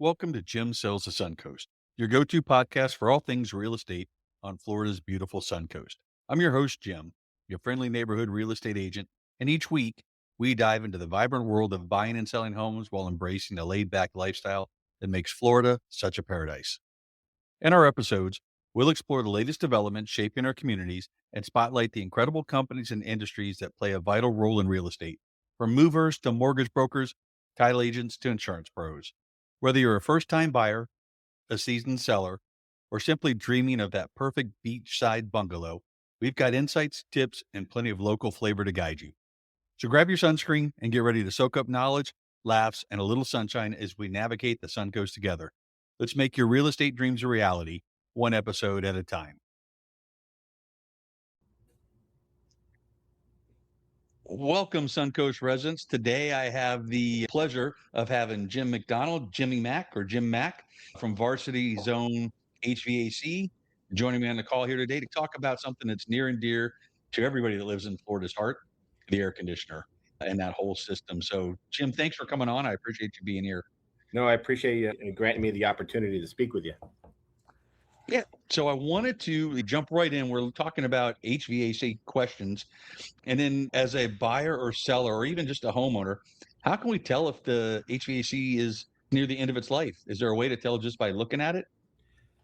Welcome to Jim Sells the Suncoast, your go-to podcast for all things real estate on Florida's beautiful Suncoast. I'm your host, Jim, your friendly neighborhood real estate agent, and each week we dive into the vibrant world of buying and selling homes while embracing the laid-back lifestyle that makes Florida such a paradise. In our episodes, we'll explore the latest developments shaping our communities and spotlight the incredible companies and industries that play a vital role in real estate, from movers to mortgage brokers, title agents to insurance pros. Whether you're a first time buyer, a seasoned seller, or simply dreaming of that perfect beachside bungalow, we've got insights, tips, and plenty of local flavor to guide you. So grab your sunscreen and get ready to soak up knowledge, laughs, and a little sunshine as we navigate the Suncoast together. Let's make your real estate dreams a reality, one episode at a time. Welcome, Suncoast residents. Today I have the pleasure of having Jim McDonald, Jimmy Mack, or Jim Mack from Varsity Zone HVAC, joining me on the call here today to talk about something that's near and dear to everybody that lives in Florida's heart, the air conditioner and that whole system. So, Jim, thanks for coming on. I appreciate you being here. No, I appreciate you granting me the opportunity to speak with you. Yeah. So I wanted to jump right in. We're talking about HVAC questions. And then as a buyer or seller, or even just a homeowner, how can we tell if the HVAC is near the end of its life? Is there a way to tell just by looking at it?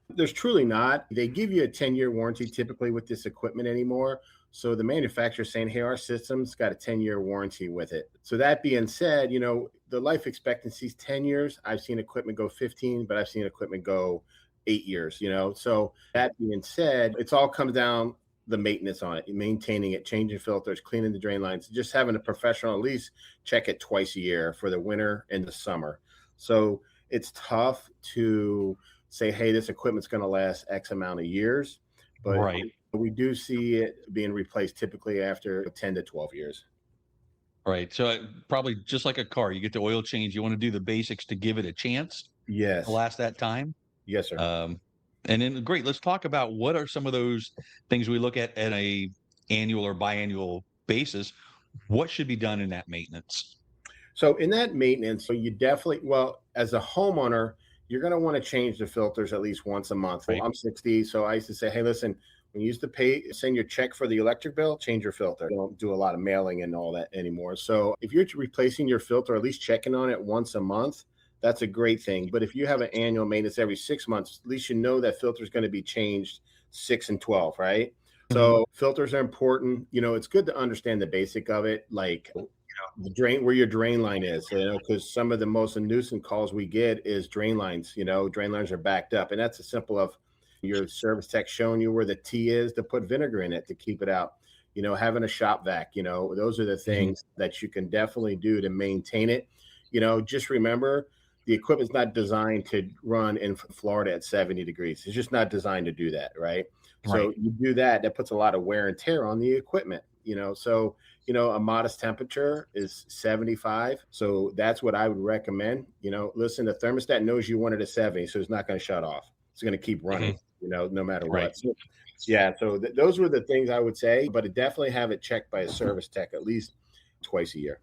There's truly not. They give you a 10-year warranty typically with this equipment anymore. So the manufacturer's saying, hey, our system's got a 10-year warranty with it. So that being said, the life expectancy is 10 years. I've seen equipment go 15, but I've seen equipment go 8 years. So that being said, it's all comes down the maintenance on it, maintaining it, changing filters, cleaning the drain lines, just having a professional at least check it twice a year for the winter and the summer. So it's tough to say, hey, this equipment's going to last X amount of years, but Right. we do see it being replaced typically after 10 to 12 years. Right. So probably just like a car, you get the oil change. You want to do the basics to give it a chance to Yes. last that time. Yes, sir. And then great. Let's talk about what are some of those things we look at a annual or biannual basis. What should be done in that maintenance? So in that maintenance, so you definitely, well, as a homeowner, you're going to want to change the filters at least once a month. Well, Right. I'm 60, so I used to say, hey, listen, when you used to send your check for the electric bill, change your filter. Don't do a lot of mailing and all that anymore. So if you're replacing your filter, at least checking on it once a month, that's a great thing. But if you have an annual maintenance every 6 months, at least you know that filter is going to be changed 6 and 12, right? Mhm. So filters are important. It's good to understand the basic of it, like the drain, where your drain line is, because some of the most nuisance calls we get is drain lines. Drain lines are backed up, and that's a simple of your service tech showing you where the T is to put vinegar in it to keep it out. Having a shop vac, those are the Mhm. things that you can definitely do to maintain it. Just remember the equipment's not designed to run in Florida at 70 degrees. It's just not designed to do that, right? Right. So you do that, that puts a lot of wear and tear on the equipment. So a modest temperature is 75. So that's what I would recommend. Listen, the thermostat knows you want it at 70, so it's not going to shut off. It's going to keep running, Mhm. no matter Right. what. So, yeah. So those were the things I would say, but definitely have it checked by a service tech at least twice a year.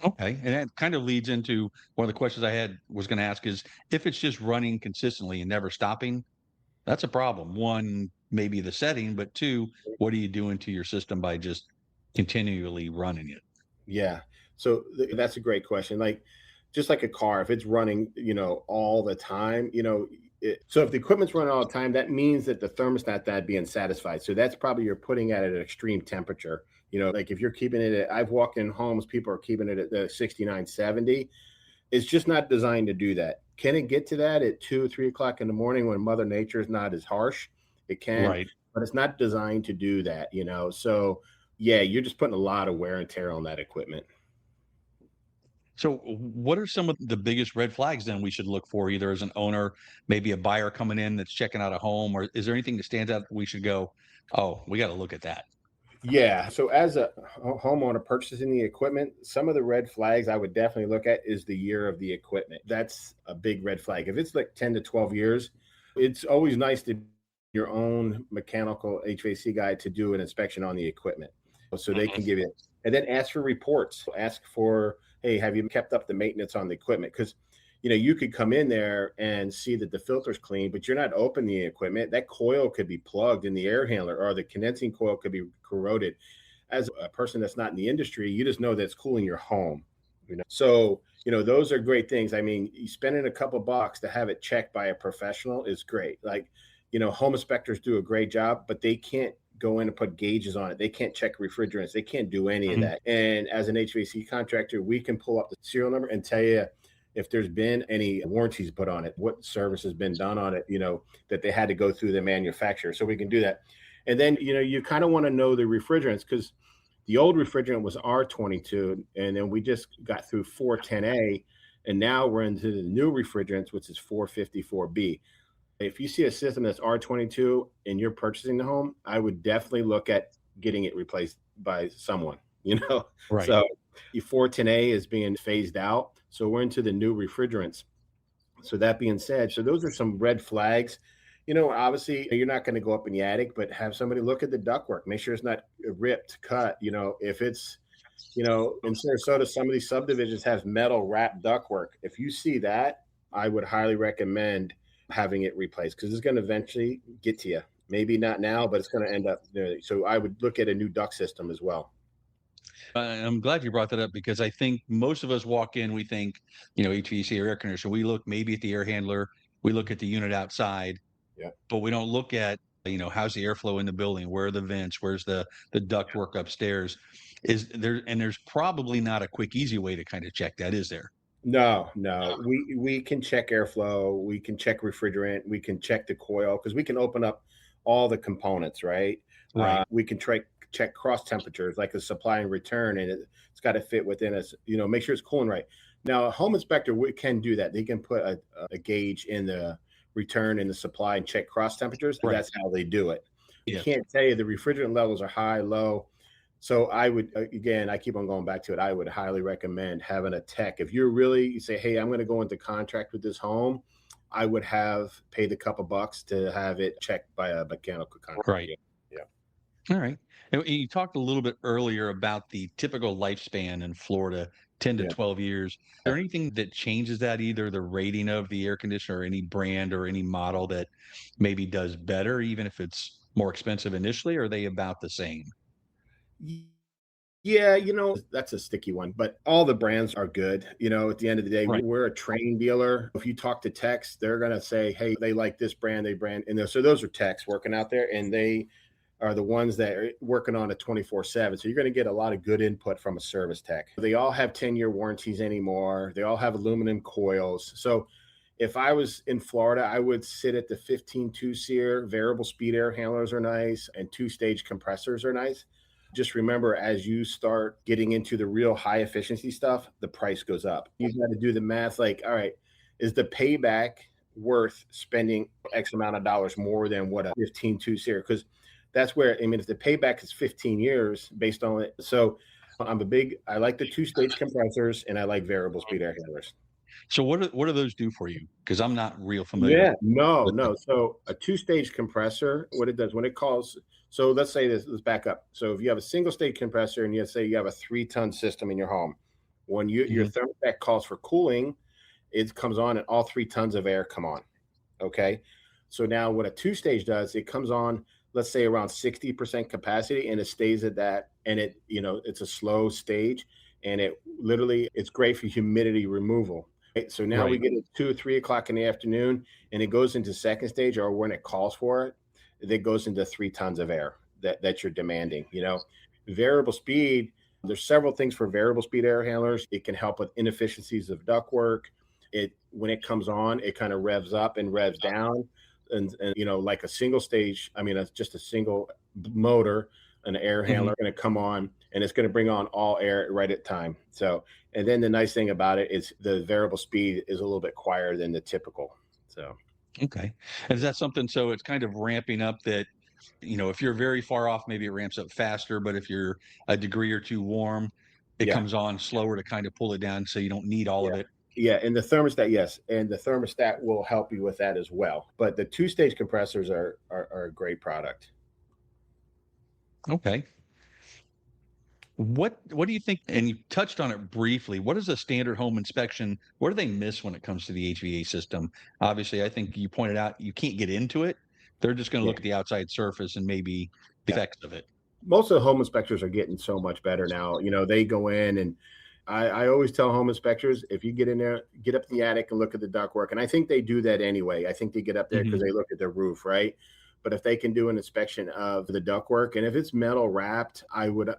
Okay. And that kind of leads into one of the questions I had was going to ask is if it's just running consistently and never stopping, that's a problem. One, maybe the setting, but two, what are you doing to your system by just continually running it? Yeah. So that's a great question. Like, just like a car, if it's running, all the time, so if the equipment's running all the time, that means that the thermostat that being satisfied. So that's probably you're putting it at an extreme temperature. Like if you're keeping it at, I've walked in homes, people are keeping it at the 69, 70. It's just not designed to do that. Can it get to that at 2 or 3 o'clock in the morning when Mother Nature is not as harsh? It can, Right. but it's not designed to do that. So yeah, you're just putting a lot of wear and tear on that equipment. So, what are some of the biggest red flags then we should look for, either as an owner, maybe a buyer coming in that's checking out a home, or is there anything that stands out that we should go, oh, we got to look at that? Yeah. So as a homeowner purchasing the equipment, some of the red flags I would definitely look at is the year of the equipment. That's a big red flag. If it's like 10 to 12 years, it's always nice to your own mechanical HVAC guy to do an inspection on the equipment so they Mhm. can give you, and then ask for reports. Ask for, hey, have you kept up the maintenance on the equipment? Because you could come in there and see that the filter's clean, but you're not opening the equipment. That coil could be plugged in the air handler, or the condensing coil could be corroded. As a person that's not in the industry, you just know that it's cooling your home. So, those are great things. I mean, you spending a couple bucks to have it checked by a professional is great. Like, home inspectors do a great job, but they can't go in and put gauges on it. They can't check refrigerants. They can't do any of Mhm. that. And as an HVAC contractor, we can pull up the serial number and tell you if there's been any warranties put on it, what service has been done on it, that they had to go through the manufacturer. So we can do that. And then, you kind of want to know the refrigerants, because the old refrigerant was R22, and then we just got through 410A, and now we're into the new refrigerants, which is 454B. If you see a system that's R22 and you're purchasing the home, I would definitely look at getting it replaced by someone, Right. So 410A is being phased out. So we're into the new refrigerants. So that being said, so those are some red flags. Obviously you're not going to go up in the attic, but have somebody look at the ductwork, make sure it's not ripped, cut. If it's, in Sarasota, some of these subdivisions have metal wrapped ductwork. If you see that, I would highly recommend having it replaced, because it's going to eventually get to you. Maybe not now, but it's going to end up there. So I would look at a new duct system as well. I'm glad you brought that up because I think most of us walk in, we think, HVAC or air conditioner. We look maybe at the air handler, we look at the unit outside, Yeah. but we don't look at, how's the airflow in the building? Where are the vents? Where's the duct work upstairs? Is there, and there's probably not a quick, easy way to kind of check that, is there? No, no. We can check airflow, we can check refrigerant, we can check the coil, because we can open up all the components, right? Right. We can check cross temperatures, like a supply and return, and it's got to fit within us. Make sure it's cooling right. Now, a home inspector can do that. They can put a gauge in the return and the supply and check cross temperatures. Right. That's how they do it. They Yes. can't tell you the refrigerant levels are high, low. So I would, again, I keep on going back to it. I would highly recommend having a tech. If you say, hey, I'm going to go into contract with this home, I would have paid a couple bucks to have it checked by a mechanical contractor. Right. Yeah. All right. And you talked a little bit earlier about the typical lifespan in Florida, 10 to Yeah. 12 years. Is there anything that changes that, either the rating of the air conditioner or any brand or any model that maybe does better, even if it's more expensive initially, or are they about the same? Yeah. Yeah, that's a sticky one, but all the brands are good. At the end of the day, Right. we're a train dealer. If you talk to techs, they're going to say, hey, they like this brand, and so those are techs working out there, and they are the ones that are working on it 24/7. So you're going to get a lot of good input from a service tech. They all have 10-year warranties anymore. They all have aluminum coils. So if I was in Florida, I would sit at the 15 2-SEER. Variable speed air handlers are nice, and two-stage compressors are nice. Just remember, as you start getting into the real high efficiency stuff, the price goes up. You got to do the math, like, all right, is the payback worth spending X amount of dollars more than what a 15 2-SEER? Because that's where, I mean, if the payback is 15 years based on it. So I like the two-stage compressors, and I like variable speed air handlers. So what do those do for you? Because I'm not real familiar Yeah, no, with the no. So a two-stage compressor, what it does when it calls, so let's say this, let's back up. So if you have a single stage compressor and you say you have a 3-ton system in your home, when your Mhm. thermostat calls for cooling, it comes on and all 3 tons of air come on. Okay. So now what a two-stage does, it comes on, let's say around 60% capacity, and it stays at that. And it's a slow stage, and it's great for humidity removal. Right? So now we Right. get at 2 or 3 o'clock in the afternoon, and it goes into second stage, or when it calls for it, it goes into 3 tons of air that you're demanding. Variable speed, there's several things for variable speed air handlers. It can help with inefficiencies of ductwork. When it comes on, it kind of revs up and revs down. And like a single stage, I mean, it's just a single motor, an air Mhm. handler going to come on, and it's going to bring on all air right at time. So, and then the nice thing about it is the variable speed is a little bit quieter than the typical. So, Okay. And is that something, so it's kind of ramping up that, if you're very far off, maybe it ramps up faster, but if you're a degree or two warm, it yeah, comes on slower to kind of pull it down so you don't need all of yeah. it. Yeah, and the thermostat, yes, and the thermostat will help you with that as well. But the two-stage compressors are a great product. Okay. What do you think? And you touched on it briefly. What is a standard home inspection? What do they miss when it comes to the HVAC system? Obviously, I think you pointed out you can't get into it. They're just going to Yeah. look at the outside surface and maybe the Yeah. effects of it. Most of the home inspectors are getting so much better now. They go in and I always tell home inspectors, if you get in there, get up in the attic and look at the ductwork. And I think they do that anyway. I think they get up there because Mhm. they look at the roof, right? But if they can do an inspection of the ductwork, and if it's metal wrapped, I would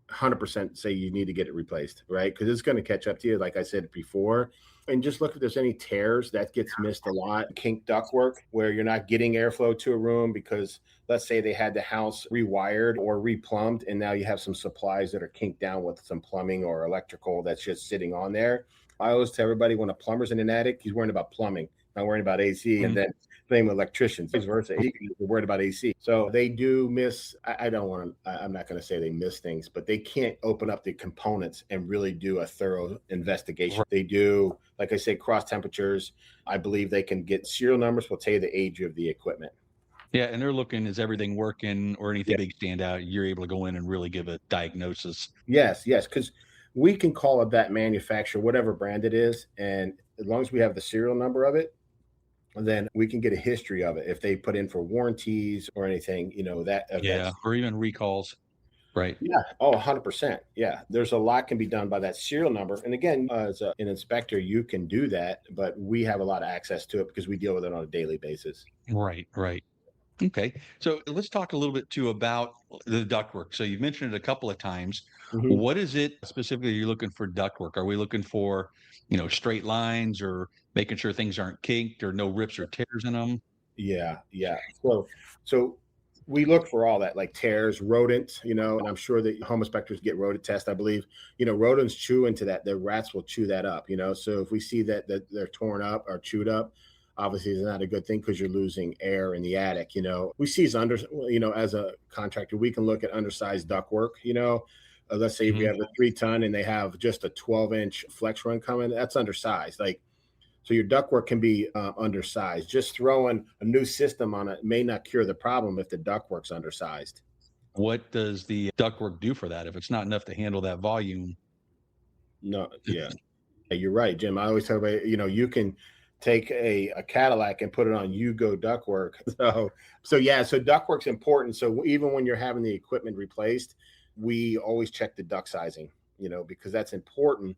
100% say you need to get it replaced, right? Because it's going to catch up to you, like I said before. And just look if there's any tears that gets missed a lot. Kink ductwork, where you're not getting airflow to a room because let's say they had the house rewired or replumbed, and now you have some supplies that are kinked down with some plumbing or electrical that's just sitting on there. I always tell everybody when a plumber's in an attic, he's worrying about plumbing, not worrying about AC. And Mhm. then blame electricians, vice versa. They're worried about AC. So they do miss, I don't want to, I'm not going to say they miss things, but they can't open up the components and really do a thorough investigation. Right. They do, like I say, cross temperatures. I believe they can get serial numbers, will tell you the age of the equipment. Yeah, and they're looking, is everything working or anything Yeah. big stand out? You're able to go in and really give a diagnosis. Yes, yes, because we can call it that manufacturer, whatever brand it is. And as long as we have the serial number of it, then we can get a history of it. If they put in for warranties or anything, that of that. Yeah, or even recalls. Right. Yeah. Oh, 100%. Yeah. There's a lot can be done by that serial number. And again, as an inspector, you can do that, but we have a lot of access to it because we deal with it on a daily basis. Right, right. Okay. So let's talk a little bit too about the ductwork. So you've mentioned it a couple of times. Mhm. What is it specifically you're looking for ductwork? Are we looking for, straight lines or making sure things aren't kinked or no rips or tears in them? Yeah. Yeah. So we look for all that, like tears, rodents, and I'm sure that home inspectors get rodent tests. I believe, rodents chew into that. The rats will chew that up. So if we see that they're torn up or chewed up, obviously it's not a good thing because you're losing air in the attic. We see as a contractor, we can look at undersized ductwork. Let's say if we Mhm. have a 3 ton and they have just a 12-inch flex run coming, that's undersized. Like, so your ductwork can be undersized. Just throwing a new system on it may not cure the problem if the ductwork's undersized. What does the ductwork do for that? If it's not enough to handle that volume? No, yeah, you're right, Jim. I always tell everybody, you can take a Cadillac and put it on Yugo ductwork. So yeah, so ductwork's important. So even when you're having the equipment replaced, we always check the duct sizing, because that's important.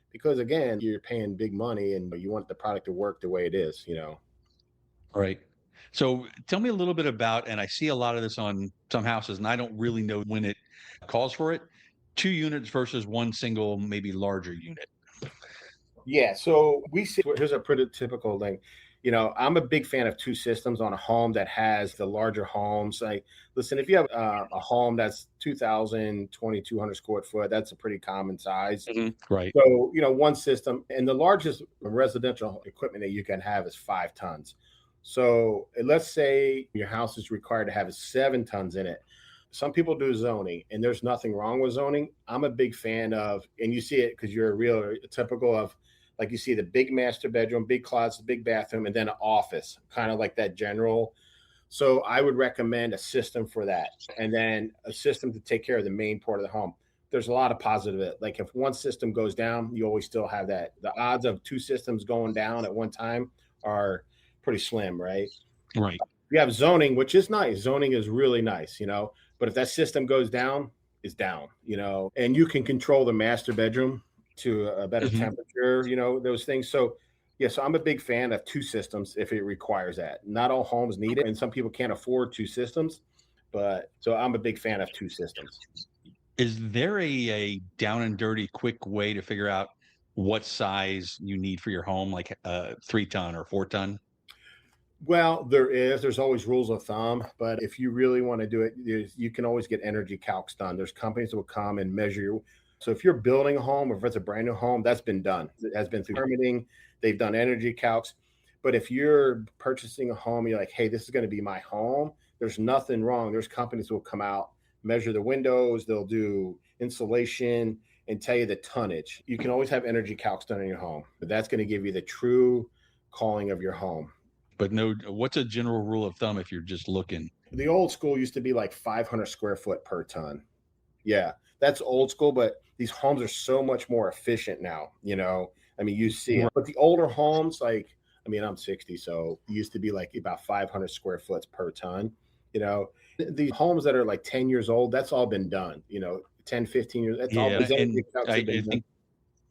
Because again, you're paying big money and you want the product to work the way it is. Right. So tell me a little bit about, and I see a lot of this on some houses, and I don't really know when it calls for it. 2 units versus one single, maybe larger unit. Yeah, so we see here's a pretty typical thing. I'm a big fan of two systems on a home that has the larger homes. Like, listen, if you have a home that's 2,000, 2,200 square foot, that's a pretty common size. Mhm. Right. So, one system, and the largest residential equipment that you can have is 5 tons. So, let's say your house is required to have 7 tons in it. Some people do zoning, and there's nothing wrong with zoning. I'm a big fan of, and you see it because you're a real typical of, like you see the big master bedroom, big closet, big bathroom, and then an office, kind of like that general. So I would recommend a system for that, and then a system to take care of the main part of the home. There's a lot of positive. Like if one system goes down, you always still have that. The odds of two systems going down at one time are pretty slim, right? Right. You have zoning, which is nice. Zoning is really nice. But if that system goes down, it's down. And you can control the master bedroom to a better Mhm. temperature, those things. So, yeah, so I'm a big fan of two systems if it requires that. Not all homes need it, and some people can't afford two systems. But so I'm a big fan of two systems. Is there a down and dirty quick way to figure out what size you need for your home, like a 3 ton or 4 ton? Well, there's always rules of thumb, but if you really want to do it, you can always get energy calcs done. There's companies that will come and measure you. So if you're building a home or if it's a brand new home, that's been done. It has been through permitting. They've done energy calcs. But if you're purchasing a home, you're like, hey, this is going to be my home. There's nothing wrong. There's companies that will come out, measure the windows, they'll do insulation and tell you the tonnage. You can always have energy calcs done in your home, but that's going to give you the true calling of your home. But no, what's a general rule of thumb if you're just looking? The old school used to be like 500 square foot per ton. Yeah, that's old school, but these homes are so much more efficient now, I mean, you see it. Right. But the older homes, like, I mean, I'm 60, so it used to be like about 500 square foot per ton. The homes that are like 10 years old, that's all been done, 10, 15 years. That's all, Yeah, those and energy calcs have I been done. think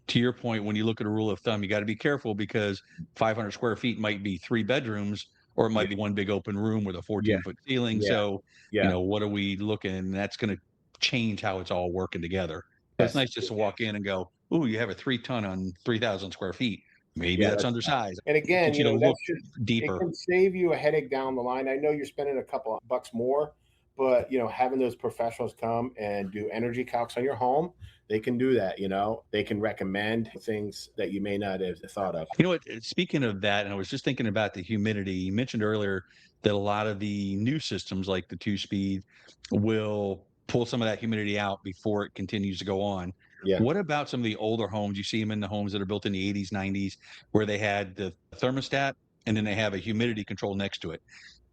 to your point, when you look at a rule of thumb, you got to be careful because 500 square feet might be 3 bedrooms, or it Yeah, might be one big open room with a yeah, 14-foot ceiling. yeah, So, yeah. what are we looking? And that's going to change how it's all working together. So it's Yes. nice just to walk in and go, "Ooh, you have a 3 ton on 3,000 square feet. Maybe Yeah, that's that's right. undersized." And again, Get you to look that's just it deeper. can save you a headache down the line. I know you're spending a couple of bucks more, but having those professionals come and do energy calcs on your home, they can do that. They can recommend things that you may not have thought of. You know what? Speaking of that, and I was just thinking about the humidity. You mentioned earlier that a lot of the new systems, like the 2 speed, will pull some of that humidity out before it continues to go on. Yeah, What about some of the older homes? You see them in the homes that are built in the 80s, 90s, where they had the thermostat and then they have a humidity control next to it.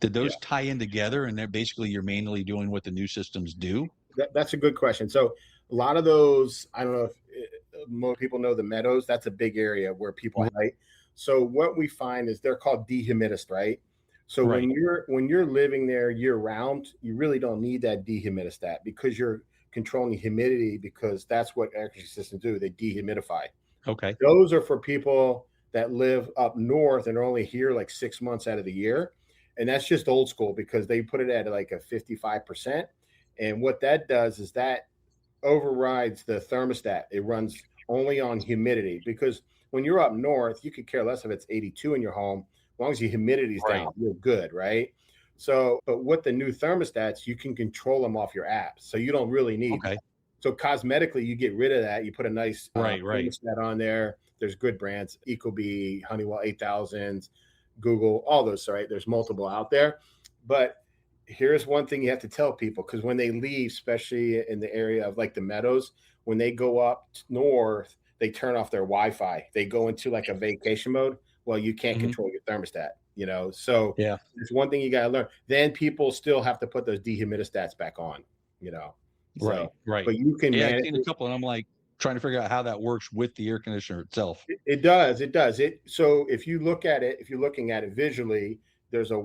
Did yeah. those tie in together and they're basically you're manually doing what the new systems do? That's a good question. So a lot of those, I don't know if most people know the meadows. That's a big area where people, right? So what we find is they're called dehumidists, right? So when Right. you're living there year round, you really don't need that dehumidistat because you're controlling humidity, because that's what air conditioning systems do. They dehumidify. Okay. Those are for people that live up north and are only here like 6 months out of the year. And that's just old school because they put it at like a 55%. And what that does is that overrides the thermostat. It runs only on humidity because when you're up north, you could care less if it's 82 in your home. As long as your humidity's Right. down, you're good, right? So, but with the new thermostats, you can control them off your app. So you don't really need. Okay. So cosmetically, you get rid of that. You put a nice Right. Right. thermostat on there. There's good brands, Ecobee, Honeywell 8000s, Google, all those. Right? There's multiple out there, but here's one thing you have to tell people, because when they leave, especially in the area of like the meadows, when they go up north, they turn off their Wi-Fi. They go into like a vacation mode. Well, you can't Hmm. control your thermostat, So Yeah. it's one thing you got to learn. Then people still have to put those dehumidistats back on, you know. Right. So, Right. but you can Yeah. I've manage seen a it. couple and I'm like trying to figure out how that works with the air conditioner itself. It does. It does. So if you look at it, if you're looking at it visually, there's a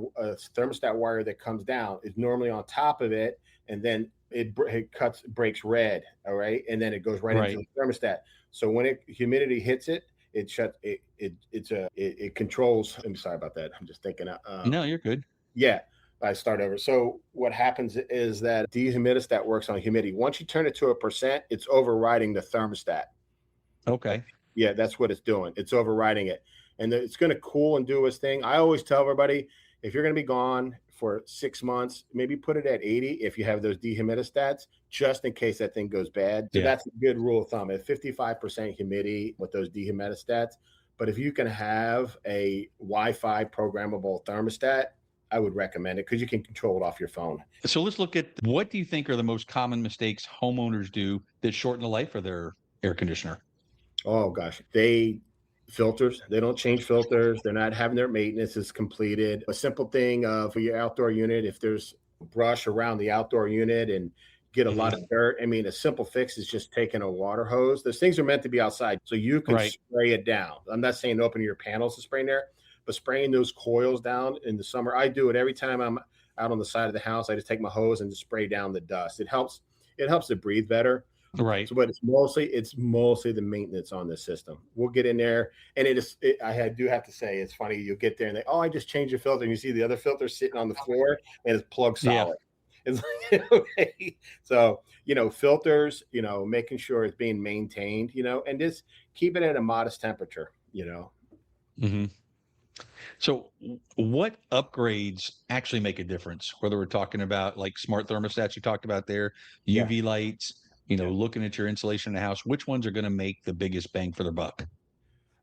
thermostat wire that comes down. It's normally on top of it, and then it breaks red. All right, and then it goes right into Right. the thermostat. So when humidity hits it, it shuts it controls. I'm sorry about that. I'm just thinking. No, you're good. Yeah, I start over. So what happens is that dehumidistat works on humidity. Once you turn it to 1%, it's overriding the thermostat. Okay. Yeah, that's what it's doing. It's overriding it. And it's going to cool and do its thing. I always tell everybody, if you're going to be gone for 6 months, maybe put it at 80 if you have those dehumidistats, just in case that thing goes bad. So Yeah. that's a good rule of thumb, at 55% humidity with those dehumidistats. But if you can have a Wi-Fi programmable thermostat, I would recommend it because you can control it off your phone. So let's look at what do you think are the most common mistakes homeowners do that shorten the life of their air conditioner? Oh gosh, filters. They don't change filters. They're not having their maintenance is completed. A simple thing for your outdoor unit, if there's brush around the outdoor unit and get a lot of Hmm. dirt. I mean, a simple fix is just taking a water hose. Those things are meant to be outside, so you can Right. spray it down. I'm not saying open your panels to spray in there, but spraying those coils down in the summer. I do it every time I'm out on the side of the house. I just take my hose and just spray down the dust. It helps. It helps it breathe better. Right. So, but it's mostly the maintenance on the system. We'll get in there, and do have to say, it's funny. You'll get there and I just changed the filter, and you see the other filter sitting on the floor, and it's plug Yeah. solid. It's like, okay. So, filters, making sure it's being maintained, and just keep it at a modest temperature. Hmm. So what upgrades actually make a difference? Whether we're talking about like smart thermostats you talked about there, Yeah. UV lights, Yeah. looking at your insulation in the house, which ones are going to make the biggest bang for their buck?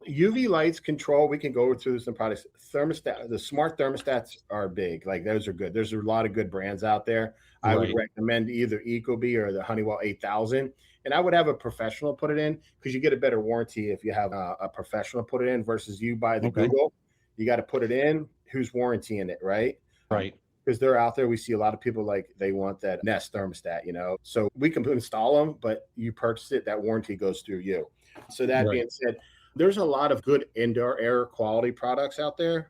UV lights control, we can go through some products. The smart thermostats are big. Like those are good. There's a lot of good brands out there. I would Right. recommend either Ecobee or the Honeywell 8000. And I would have a professional put it in because you get a better warranty if you have a professional put it in versus you buy the Okay. Google. You got to put it in. Who's warrantying it, right? Right. because they're out there. We see a lot of people like they want that Nest thermostat, so we can install them, but you purchase it, that warranty goes through you. So that Right. being said, there's a lot of good indoor air quality products out there.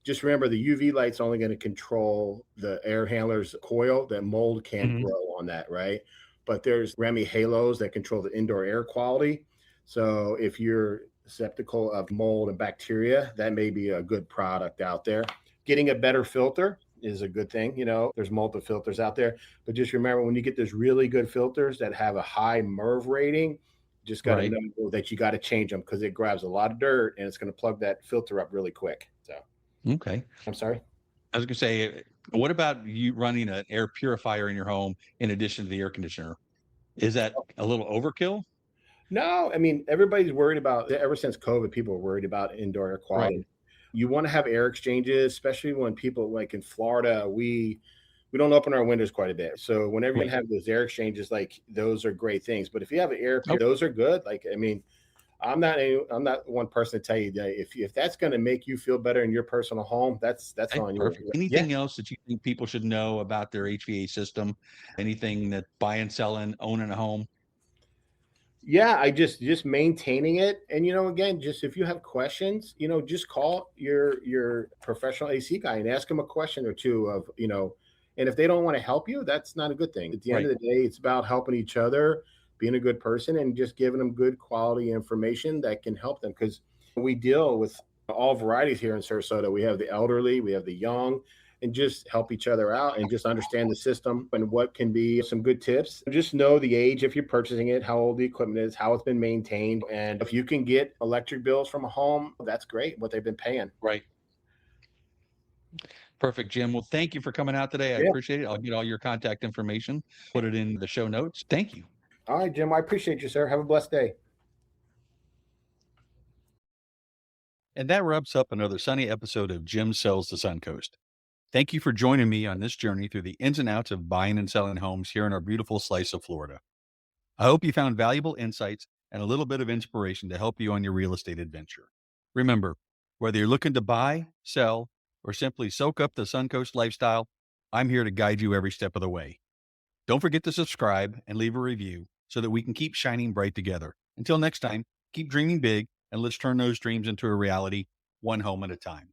Just remember the UV light's only going to control the air handler's coil. That mold can't Mhm. grow on that, right? But there's Remy halos that control the indoor air quality. So if you're skeptical of mold and bacteria, that may be a good product out there. Getting a better filter is a good thing. There's multiple filters out there, but just remember when you get those really good filters that have a high MERV rating, just got to Right. know that you got to change them because it grabs a lot of dirt and it's going to plug that filter up really quick. So Okay. I'm sorry. I was gonna say, what about you running an air purifier in your home in addition to the air conditioner? Is that a little overkill? No, I mean, everybody's worried about, ever since COVID, people are worried about indoor air Right. quality. You want to have air exchanges, especially when people like in Florida, we don't open our windows quite a bit. So whenever you Right. can have those air exchanges, like those are great things. But if you have an Oh, those are good. Like, I mean, I'm not one person to tell you that if that's going to make you feel better in your personal home, that's okay, on you. perfect. Yeah. Anything else that you think people should know about their HVA system? Anything that buying, selling, owning a home? Yeah, I just maintaining it. And again, just if you have questions, just call your professional AC guy and ask him a question or two and if they don't want to help you, that's not a good thing. At the end Right. of the day, it's about helping each other, being a good person, and just giving them good quality information that can help them. Because we deal with all varieties here in Sarasota. We have the elderly, we have the young, and just help each other out and just understand the system and what can be some good tips. Just know the age if you're purchasing it, how old the equipment is, how it's been maintained. And if you can get electric bills from a home, that's great, what they've been paying. Right. Perfect, Jim. Well, thank you for coming out today. I Yeah. appreciate it. I'll get all your contact information, put it in the show notes. Thank you. All right, Jim, I appreciate you, sir. Have a blessed day. And that wraps up another sunny episode of Jim Sells the Suncoast. Thank you for joining me on this journey through the ins and outs of buying and selling homes here in our beautiful slice of Florida. I hope you found valuable insights and a little bit of inspiration to help you on your real estate adventure. Remember, whether you're looking to buy, sell, or simply soak up the Suncoast lifestyle, I'm here to guide you every step of the way. Don't forget to subscribe and leave a review so that we can keep shining bright together. Until next time, keep dreaming big and let's turn those dreams into a reality, one home at a time.